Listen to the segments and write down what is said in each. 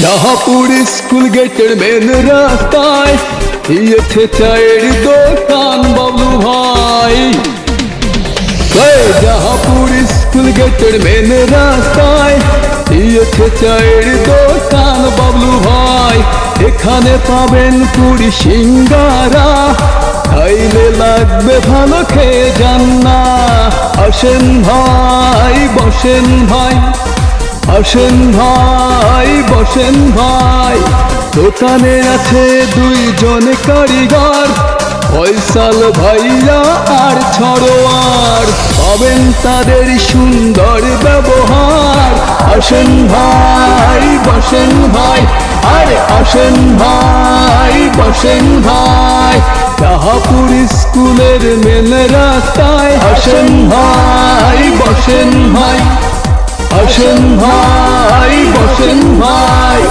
Shahpur school গেটের main রাস্তায় দিয়েছে চায়ের দোকান বাবলু ভাই। শাহপুর স্কুল গেটের মেন রাস্তায় দিয়েছে চায়ের দোকান বাবলু ভাই। এখানে পাবেন পুরি সিঙ্গারা, খাইলে লাগবে ভালো, খেয়ে যান না। আসেন ভাই, বসেন ভাই, আসেন ভাই, বসেন ভাই। দোকানে আছে দুইজন কারিগর, ফয়সাল ভাইয়া আর ছড়োয়ার। পাবেন তাদের সুন্দর ব্যবহার। আসেন ভাই, বসেন ভাই, আরে আসেন ভাই, বসেন ভাই। শাহপুর স্কুলের মেন রাস্তায় আসেন ভাই, বসেন ভাই, আসেন ভাই, বসেন ভাই।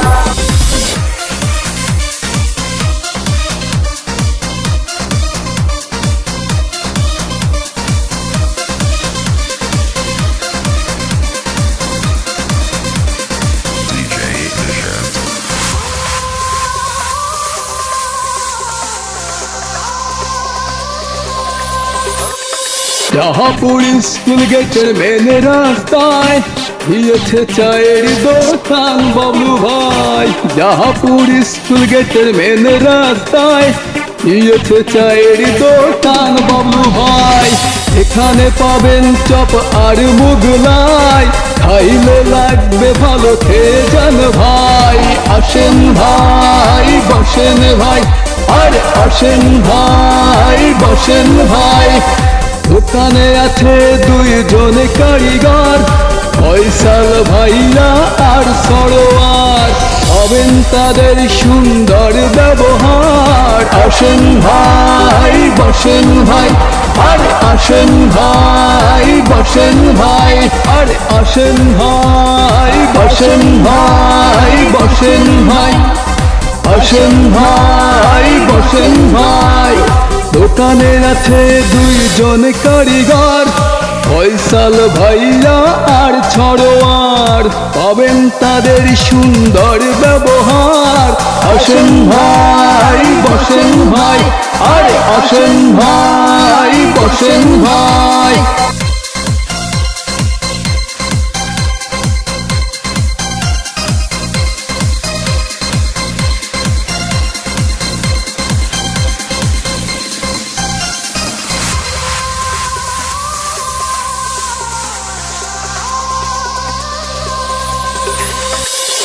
শাহপুর স্কুল গেটের মেন রাস্তায় দিয়েছে চায়ের দোকান বাবলু ভাই। শাহপুর স্কুল গেটের মেন রাস্তায় দিয়েছে চায়ের দোকান বাবলু ভাই। এখানে পাবেন চপ আর মুগলাই, খাইলে লাগবে ভালো, খেয়ে যান ভাই। আসেন ভাই, বসেন ভাই, আরে আসেন ভাই, বসেন ভাই। দোকানে আছে দুইজন কারিগর, ফয়সাল ভাইয়া আর সরোয়ার। পাবেন তাদের সুন্দর ব্যবহার। আসেন ভাই, বসেন ভাই, আরে আসেন ভাই, বসেন ভাই, আরে আসেন ভাই, বসেন ভাই, বসেন ভাই, আসেন ভাই, বসেন ভাই। দোকানে আছে দুইজন কারিগর, ফয়সাল ভাইয়া আর ছড়োয়ার। পাবেন তাদের সুন্দর ব্যবহার। আসেন ভাই, বসেন ভাই, আরে আসেন ভাই, বসেন ভাই।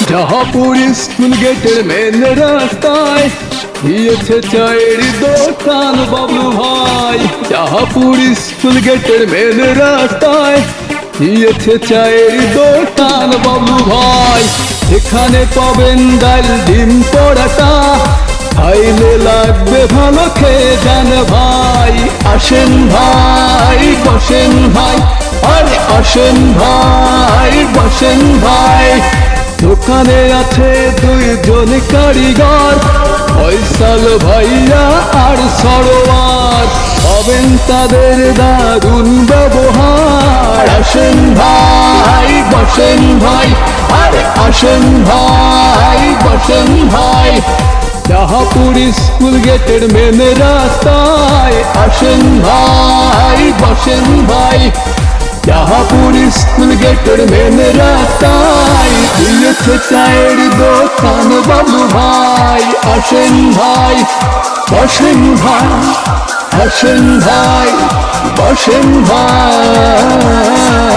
শাহপুর স্কুল গেটের মেন রাস্তায় দিয়েছে চায়ের দোকান বাবলু ভাই। শাহপুর স্কুল গেটের মেন রাস্তায় দিয়েছে চায়ের দোকান বাবলু ভাই। এখানে পাবেন ডাল, ডিম, পরাটা, খাইলে লাগবে ভালো, খেয়ে যান ভাই। আসেন ভাই, বসেন ভাই, আরে আসেন ভাই, বসেন ভাই। দোকানে আছে দুইজন কারিগর, ফয়সাল ভাইয়া আর সরোয়ার। পাবেন তাদের দারুণ ব্যবহার। আসেন ভাই, বসেন ভাই, আরে আসেন ভাই, বসেন ভাই। শাহপুর স্কুল গেটের মেন রাস্তায় আসেন ভাই, বসেন ভাই। শাহপুর স্কুল গেটের মেন রাস্তায় দিয়েছে চায়ের দোকান বাবলু ভাই। আসেন ভাই, বসেন ভাই, আসেন ভাই, বসেন ভাই।